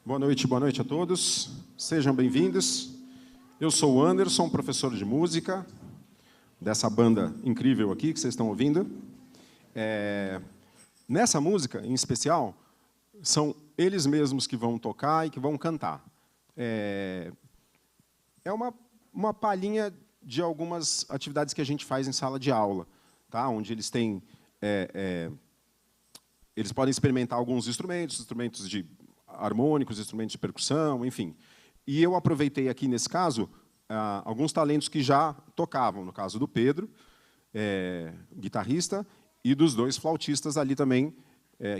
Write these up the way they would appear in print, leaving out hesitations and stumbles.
Boa noite a todos. Sejam bem-vindos. Eu sou o Anderson, professor de música dessa banda incrível aqui que vocês estão ouvindo. Nessa música, em especial, são eles mesmos que vão tocar e que vão cantar. É uma palhinha de algumas atividades que a gente faz em sala de aula, tá? Onde eles têm... eles podem experimentar alguns instrumentos de harmônicos, instrumentos de percussão, enfim. E eu aproveitei aqui, nesse caso, alguns talentos que já tocavam, no caso do Pedro, guitarrista, e dos dois flautistas ali também,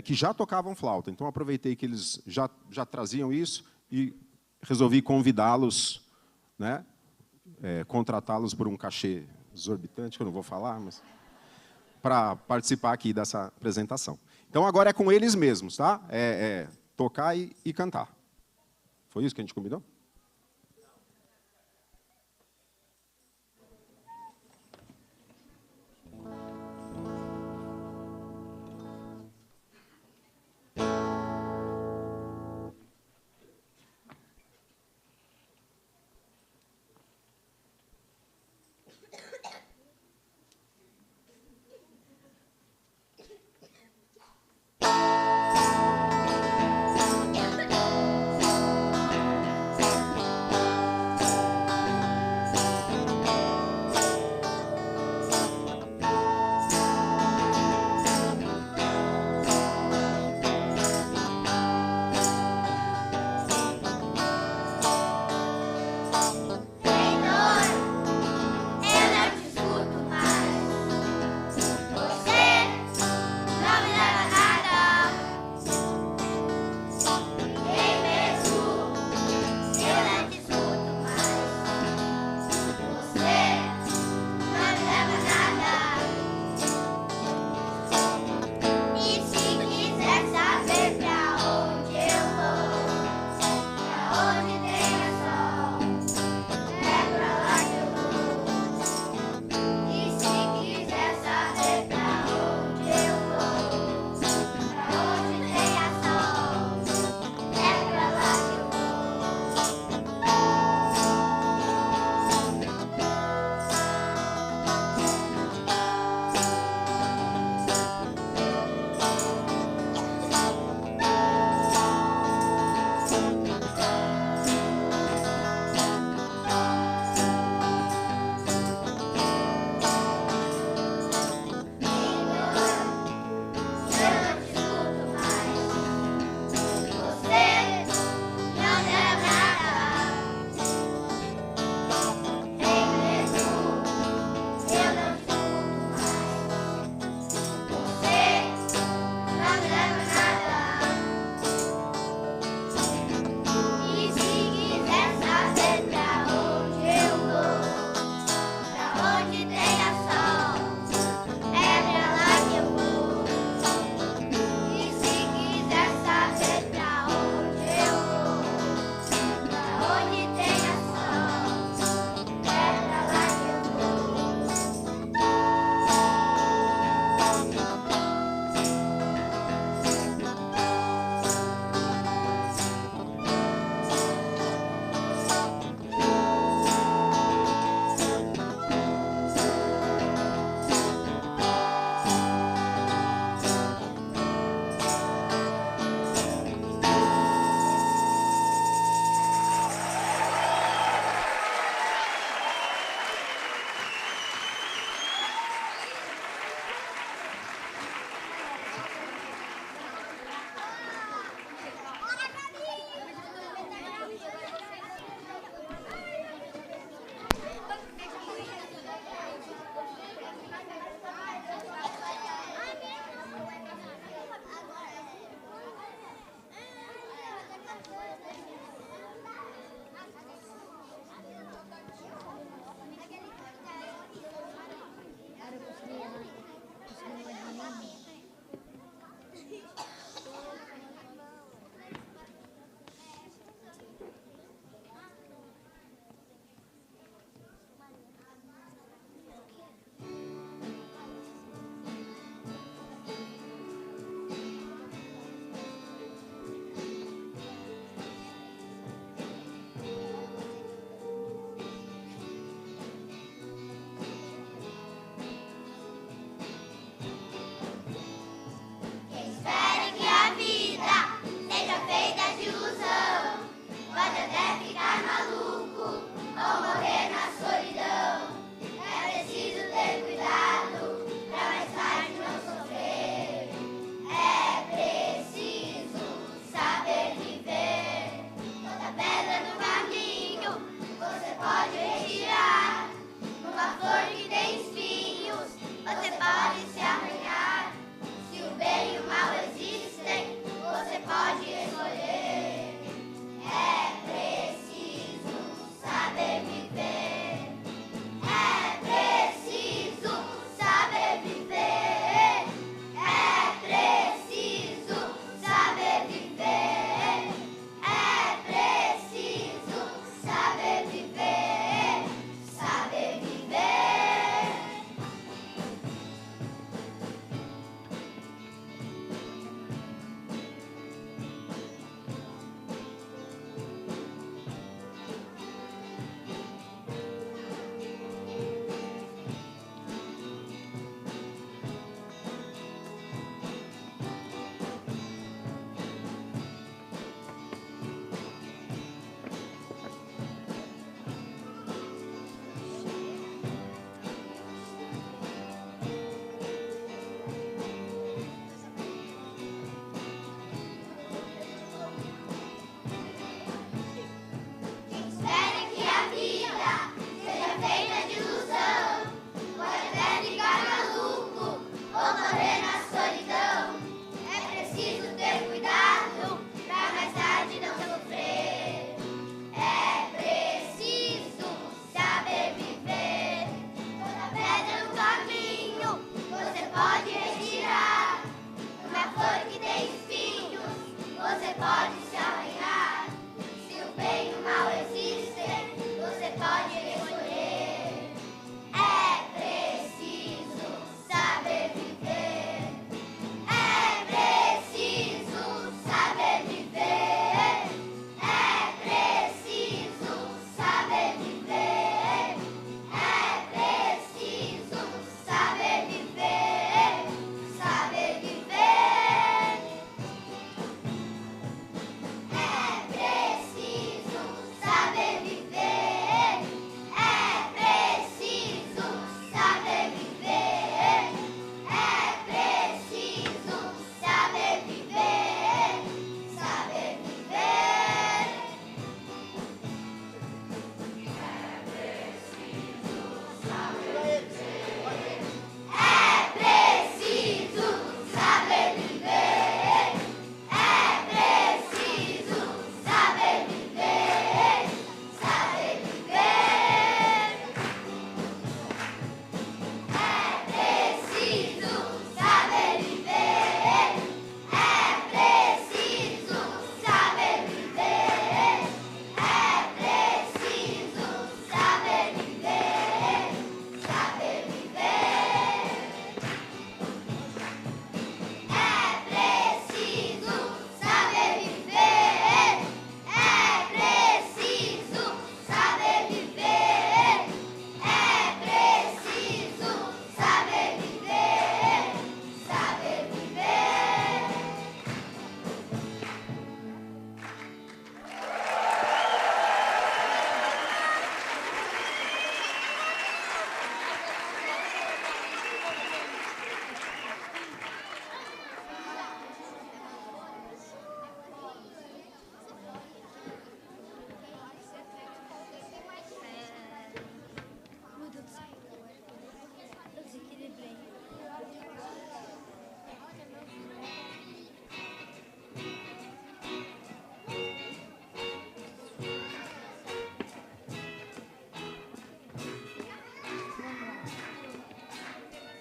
que já tocavam flauta. Então, aproveitei que eles já traziam isso e resolvi convidá-los, né, contratá-los por um cachê exorbitante, que eu não vou falar, mas para participar aqui dessa apresentação. Então, agora é com eles mesmos, tá? Tocar e cantar. Foi isso que a gente combinou?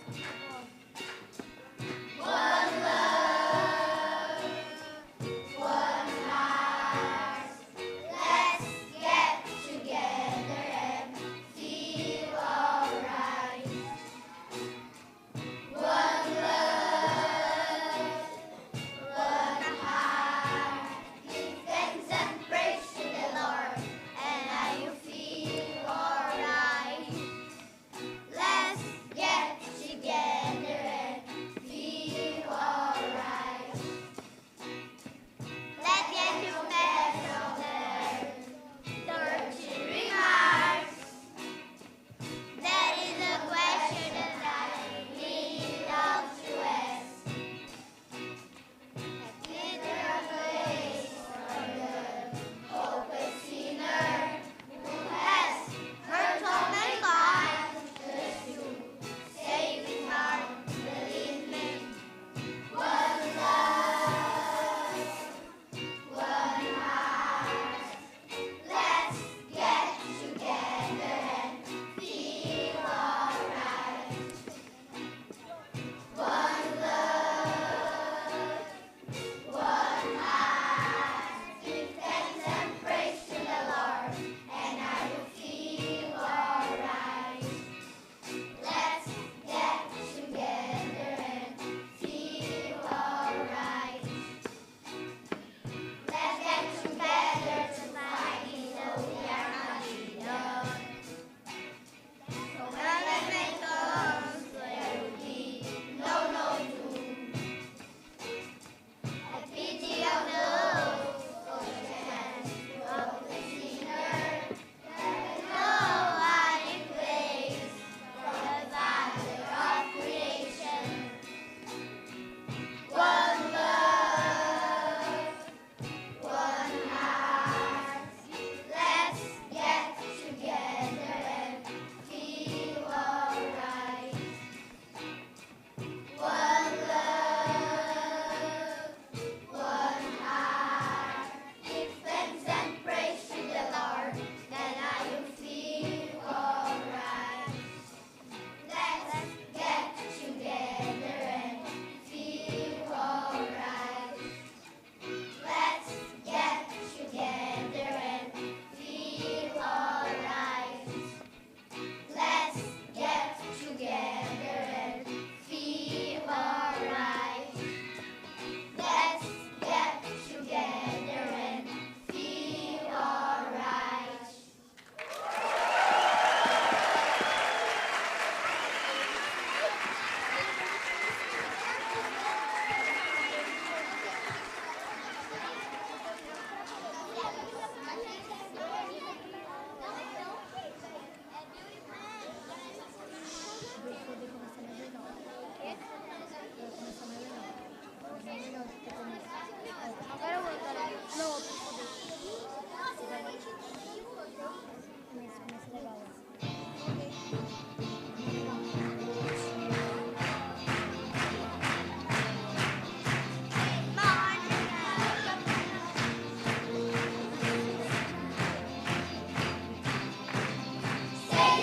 This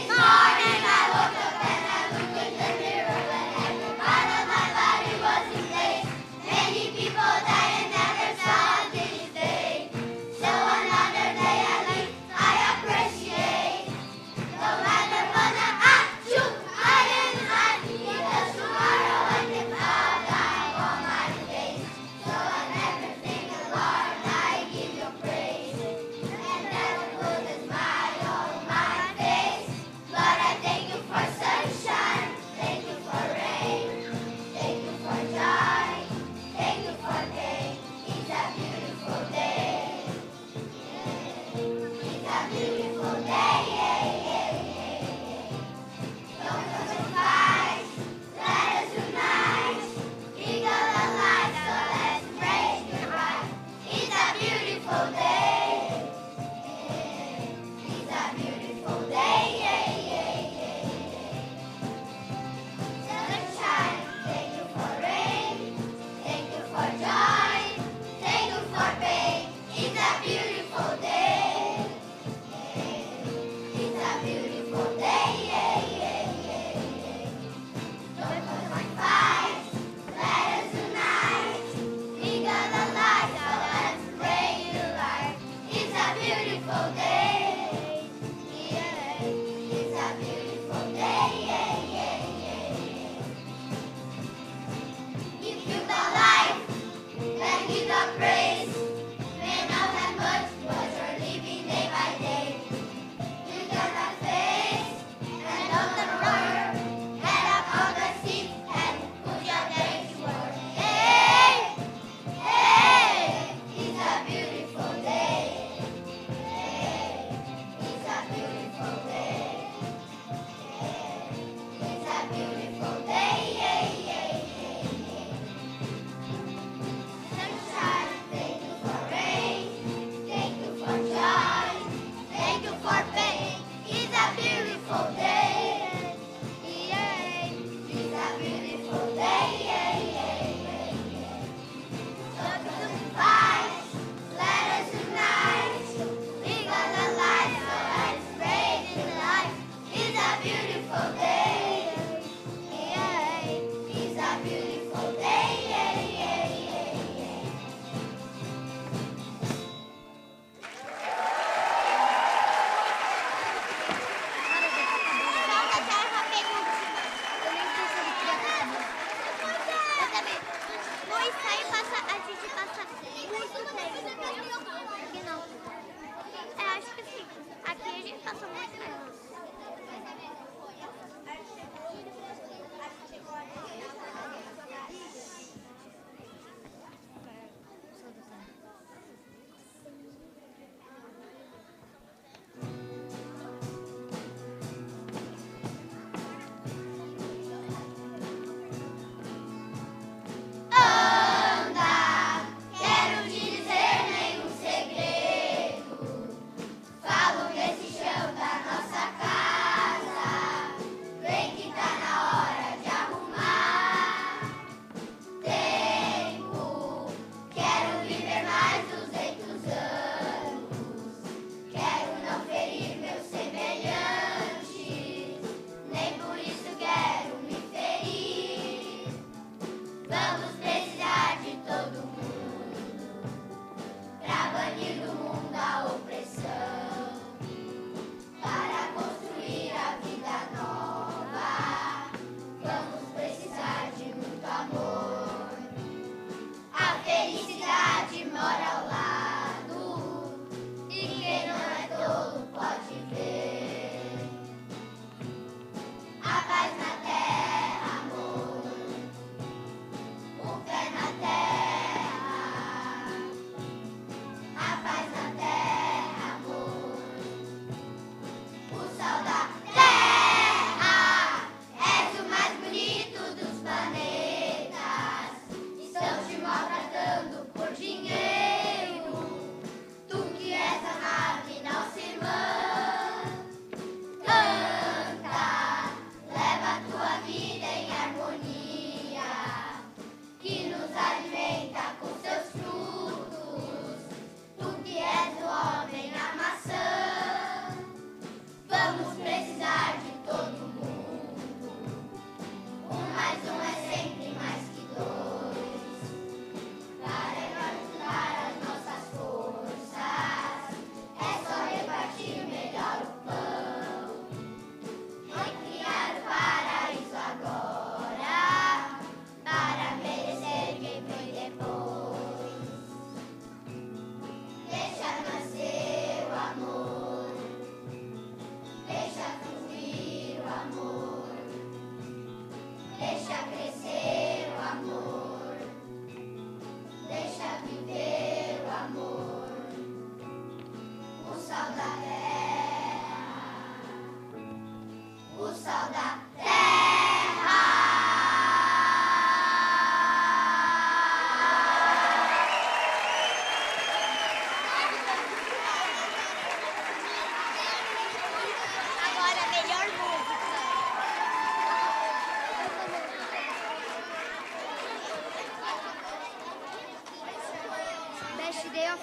morning I woke up and I looked in the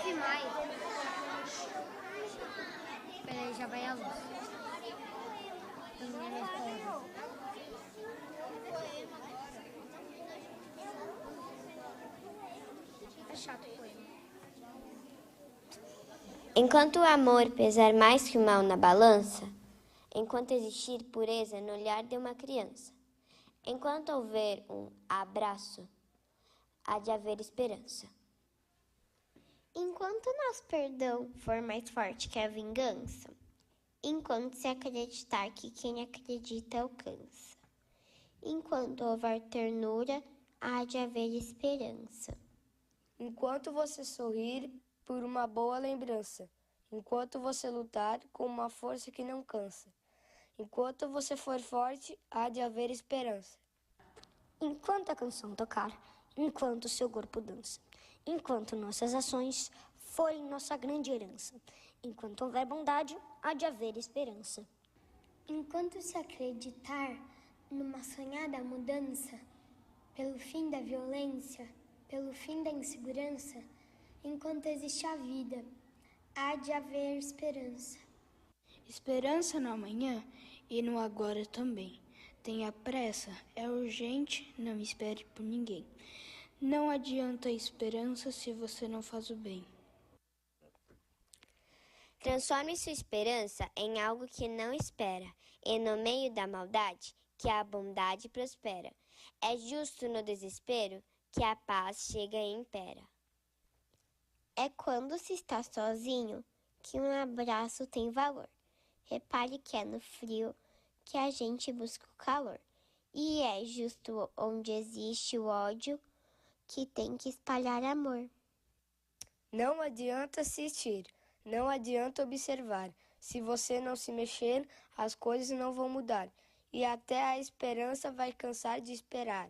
filmar ele. Peraí, já vai a luz. É chato o poema. Enquanto o amor pesar mais que o mal na balança, enquanto existir pureza no olhar de uma criança, enquanto houver um abraço, há de haver esperança. Enquanto nosso perdão for mais forte que a vingança, enquanto se acreditar que quem acredita alcança, enquanto houver ternura, há de haver esperança. Enquanto você sorrir por uma boa lembrança, enquanto você lutar com uma força que não cansa, enquanto você for forte, há de haver esperança. Enquanto a canção tocar, enquanto seu corpo dança, enquanto nossas ações forem nossa grande herança, enquanto houver bondade, há de haver esperança. Enquanto se acreditar numa sonhada mudança, pelo fim da violência, pelo fim da insegurança, enquanto existe a vida, há de haver esperança. Esperança no amanhã e no agora também. Tenha pressa, é urgente, não espere por ninguém. Não adianta a esperança se você não faz o bem. Transforme sua esperança em algo que não espera, e no meio da maldade, que a bondade prospera. É justo no desespero que a paz chega e impera. É quando se está sozinho que um abraço tem valor. Repare que é no frio que a gente busca o calor. E é justo onde existe o ódio que tem que espalhar amor. Não adianta assistir, não adianta observar. Se você não se mexer, as coisas não vão mudar. E até a esperança vai cansar de esperar.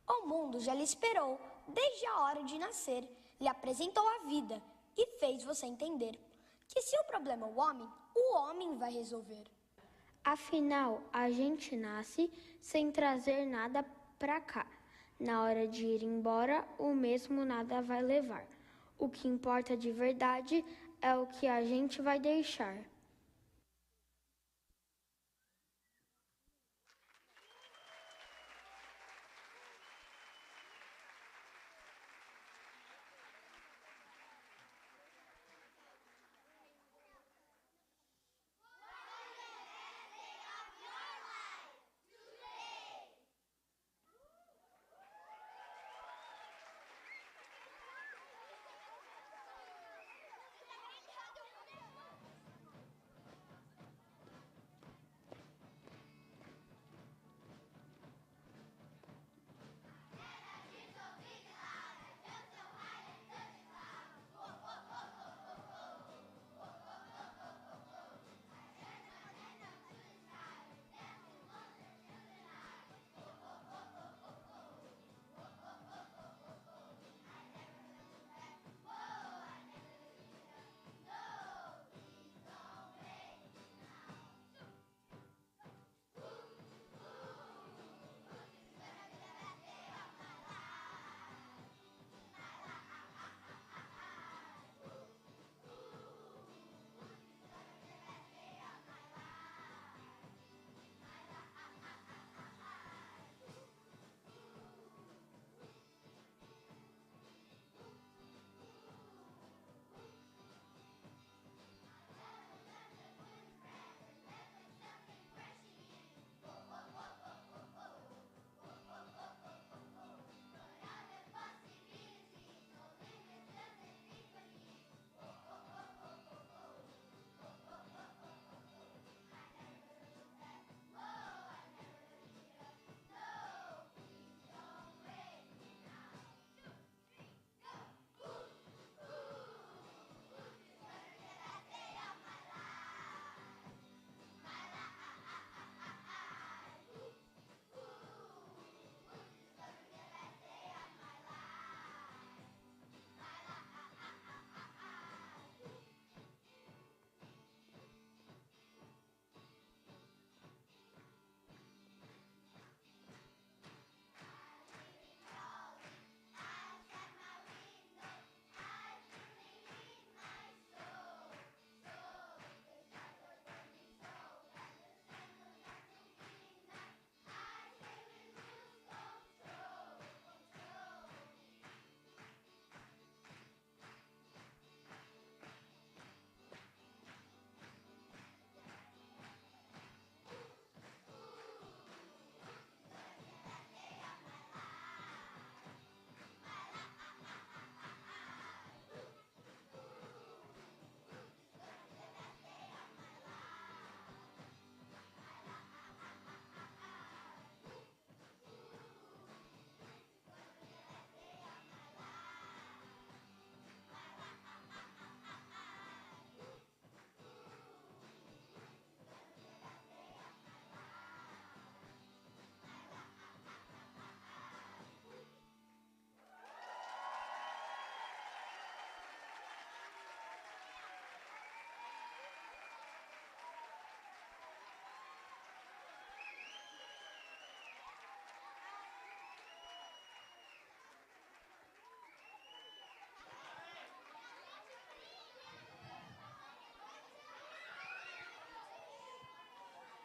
O mundo já lhe esperou, desde a hora de nascer, lhe apresentou a vida e fez você entender que se o problema é o homem vai resolver. Afinal, a gente nasce sem trazer nada pra cá. Na hora de ir embora, o mesmo nada vai levar. O que importa de verdade é o que a gente vai deixar.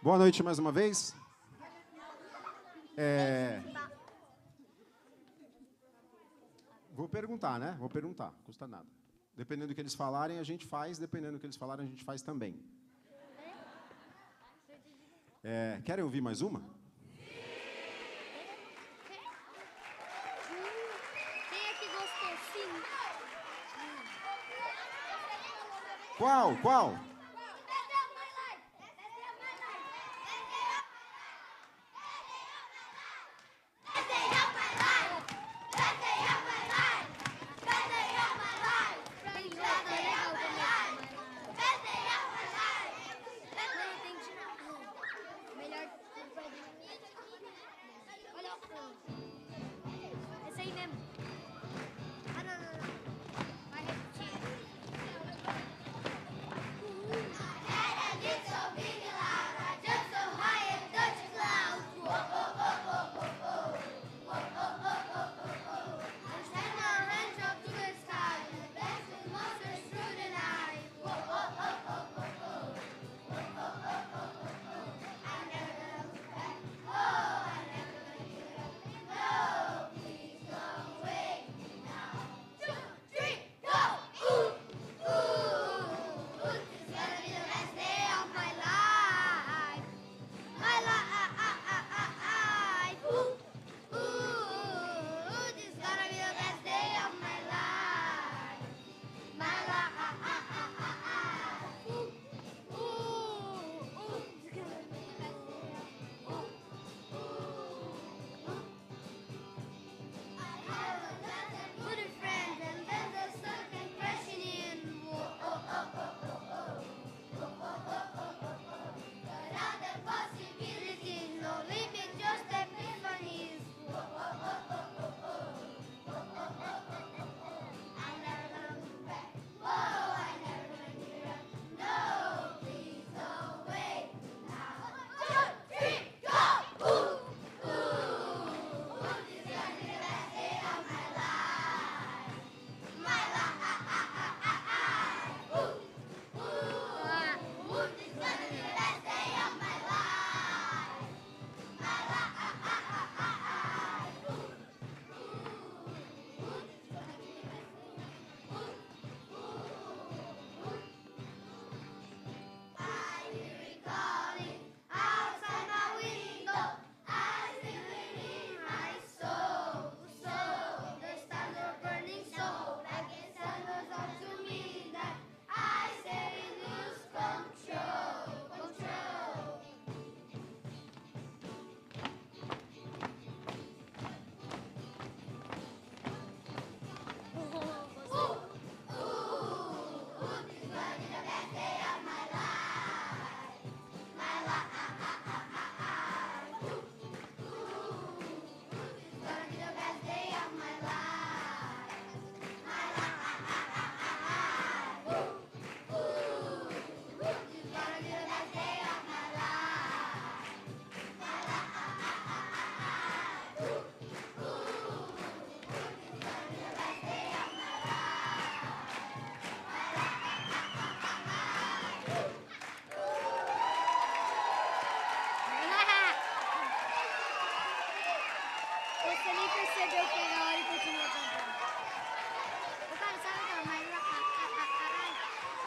Boa noite mais uma vez. Vou perguntar, né? Vou perguntar, não custa nada. Dependendo do que eles falarem, a gente faz. Dependendo do que eles falarem, a gente faz também. Querem ouvir mais uma? Quem é que gostou? Sim. Qual? Qual? Esse aí mesmo. Ah, não, não, não. Vai repetir. Você nem percebeu que era a hora e continua cantando. O cara sabe não, mas...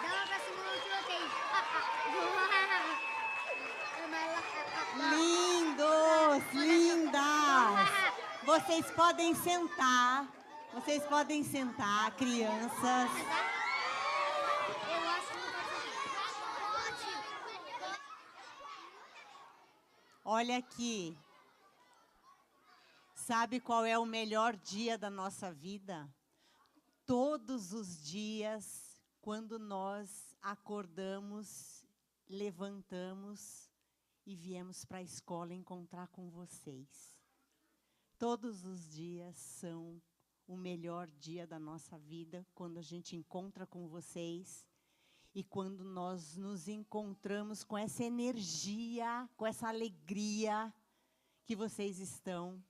Dá uma pra cima no tiroteio. Lindos, lindas! Vocês podem sentar. Vocês podem sentar, crianças. Eu acho que não pode. Olha aqui. Sabe qual é o melhor dia da nossa vida? Todos os dias, quando nós acordamos, levantamos e viemos para a escola encontrar com vocês. Todos os dias são o melhor dia da nossa vida, quando a gente encontra com vocês e quando nós nos encontramos com essa energia, com essa alegria que vocês estão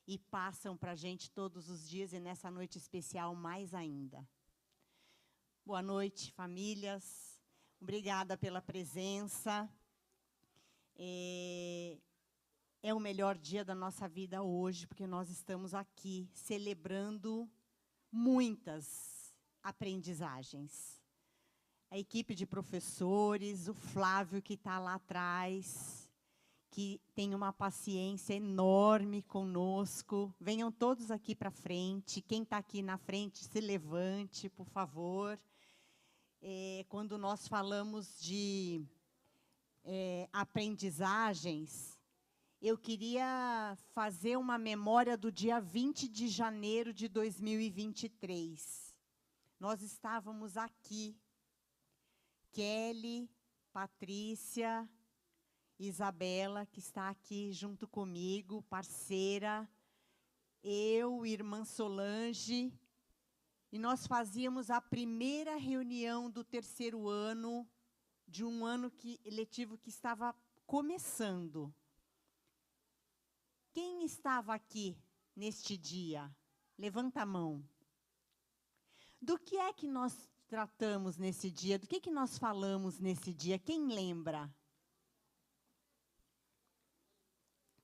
e passam para a gente todos os dias e nessa noite especial mais ainda. Boa noite, famílias. Obrigada pela presença. É o melhor dia da nossa vida hoje, porque nós estamos aqui celebrando muitas aprendizagens. A equipe de professores, o Flávio, que está lá atrás, que tem uma paciência enorme conosco. Venham todos aqui para frente. Quem está aqui na frente, se levante, por favor. Quando nós falamos de aprendizagens, eu queria fazer uma memória do dia 20 de janeiro de 2023. Nós estávamos aqui, Kelly, Patrícia, Isabela, que está aqui junto comigo, parceira, eu, irmã Solange, e nós fazíamos a primeira reunião do terceiro ano, de um ano letivo que estava começando. Quem estava aqui neste dia? Levanta a mão. Do que é que nós tratamos nesse dia? Do que nós falamos nesse dia? Quem lembra?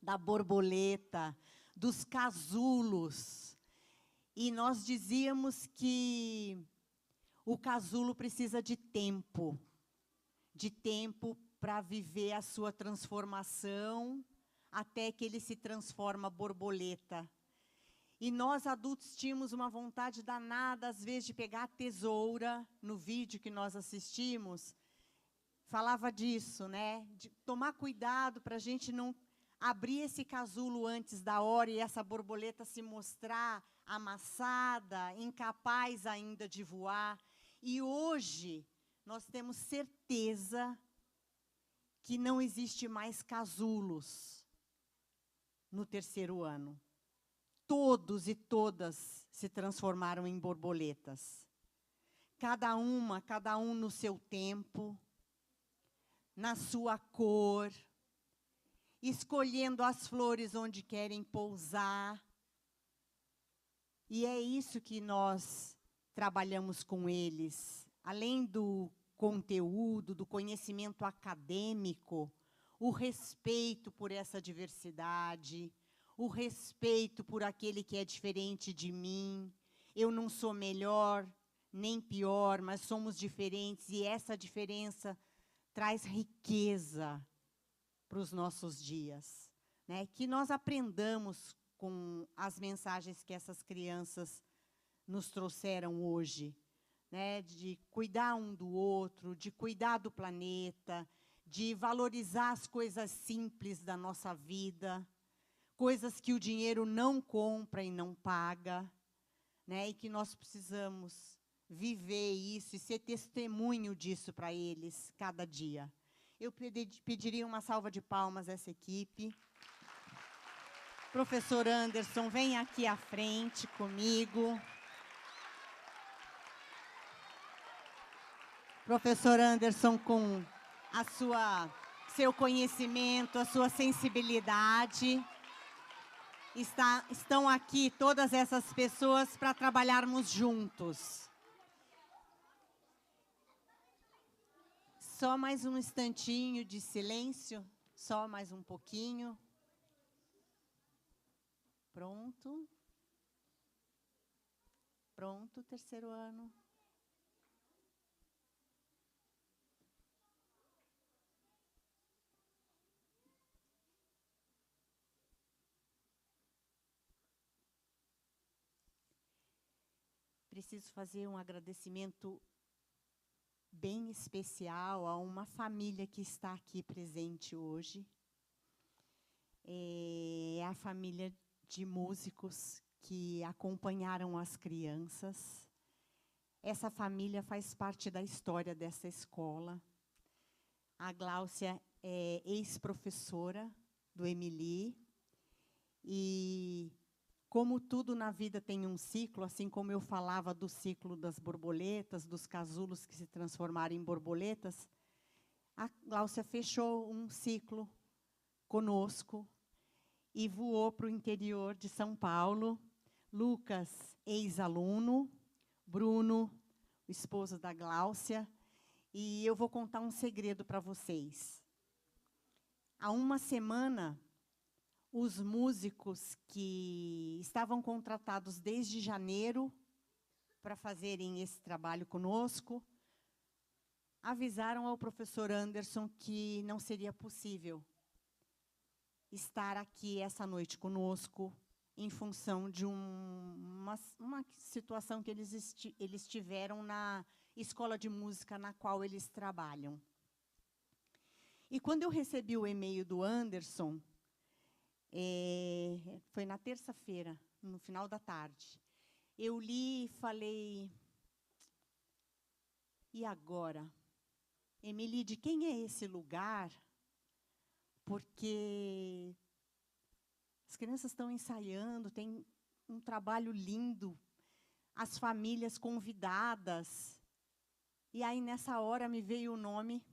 Da borboleta, dos casulos. E nós dizíamos que o casulo precisa de tempo para viver a sua transformação, até que ele se transforma borboleta. E nós, adultos, tínhamos uma vontade danada, às vezes, de pegar a tesoura. No vídeo que nós assistimos, falava disso, né? De tomar cuidado para a gente não abrir esse casulo antes da hora e essa borboleta se mostrar amassada, incapaz ainda de voar. E hoje, nós temos certeza que não existe mais casulos no terceiro ano. Todos e todas se transformaram em borboletas. Cada um no seu tempo, na sua cor, escolhendo as flores onde querem pousar. E é isso que nós trabalhamos com eles. Além do conteúdo, do conhecimento acadêmico, o respeito por essa diversidade, o respeito por aquele que é diferente de mim. Eu não sou melhor nem pior, mas somos diferentes, e essa diferença traz riqueza para os nossos dias, né? Que nós aprendamos com as mensagens que essas crianças nos trouxeram hoje, né? De cuidar um do outro, de cuidar do planeta, de valorizar as coisas simples da nossa vida, coisas que o dinheiro não compra e não paga, né? E que nós precisamos viver isso e ser testemunho disso para eles cada dia. Eu pediria uma salva de palmas a essa equipe. Professor Anderson, vem aqui à frente comigo. Professor Anderson, com seu conhecimento, a sua sensibilidade, estão aqui todas essas pessoas para trabalharmos juntos. Só mais um instantinho de silêncio, só mais um pouquinho. Pronto. Pronto, terceiro ano. Preciso fazer um agradecimento bem especial a uma família que está aqui presente hoje. É a família de músicos que acompanharam as crianças. Essa família faz parte da história dessa escola. A Gláucia é ex-professora do Emily. E, como tudo na vida tem um ciclo, assim como eu falava do ciclo das borboletas, dos casulos que se transformaram em borboletas, a Gláucia fechou um ciclo conosco e voou para o interior de São Paulo. Lucas, ex-aluno, Bruno, o esposo da Gláucia. E eu vou contar um segredo para vocês. há uma semana, os músicos que estavam contratados desde janeiro para fazerem esse trabalho conosco, avisaram ao professor Anderson que não seria possível estar aqui essa noite conosco, em função de uma situação que eles tiveram na escola de música na qual eles trabalham. E quando eu recebi o e-mail do Anderson, foi na terça-feira, no final da tarde, eu li e falei, e agora? Emily, de quem é esse lugar? Porque as crianças estão ensaiando, tem um trabalho lindo, as famílias convidadas. E aí, nessa hora, me veio o nome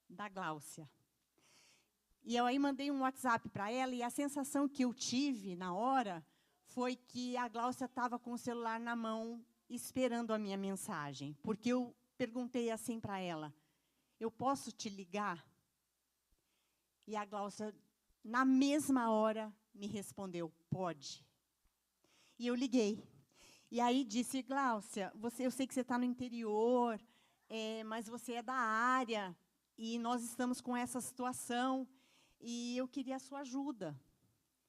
da Gláucia. E eu aí mandei um WhatsApp para ela, e a sensação que eu tive na hora foi que a Gláucia estava com o celular na mão, esperando a minha mensagem. Porque eu perguntei assim para ela, eu posso te ligar? E a Gláucia, na mesma hora, me respondeu, pode. E eu liguei. E aí disse, Gláucia, eu sei que você está no interior, mas você é da área, e nós estamos com essa situação, e eu queria a sua ajuda.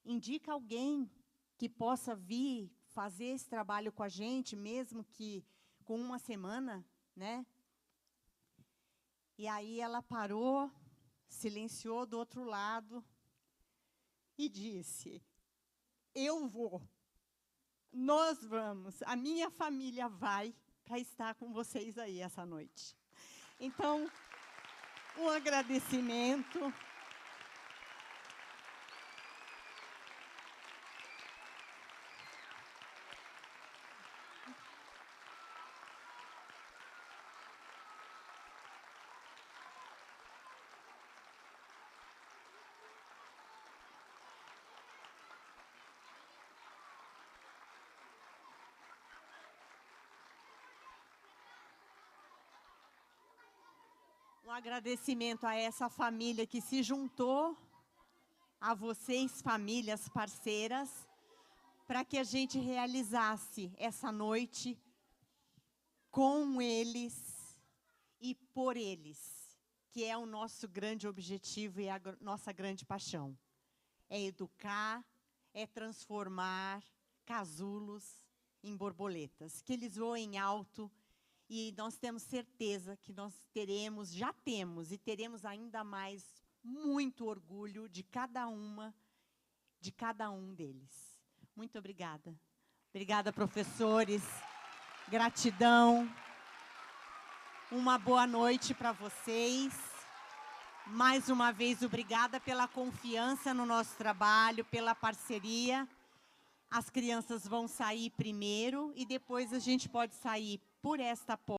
Indica alguém que possa vir fazer esse trabalho com a gente, mesmo que com uma semana, né? E aí ela parou, silenciou do outro lado e disse, eu vou, nós vamos, a minha família vai para estar com vocês aí essa noite. Então, um agradecimento. Um agradecimento a essa família que se juntou, a vocês, famílias parceiras, para que a gente realizasse essa noite com eles e por eles, que é o nosso grande objetivo e a nossa grande paixão. É educar, é transformar casulos em borboletas, que eles voem alto. E nós temos certeza que nós teremos, já temos e teremos ainda mais muito orgulho de cada um deles. Muito obrigada. Obrigada, professores. Gratidão. Uma boa noite para vocês. Mais uma vez, obrigada pela confiança no nosso trabalho, pela parceria. As crianças vão sair primeiro e depois a gente pode sair por esta porta.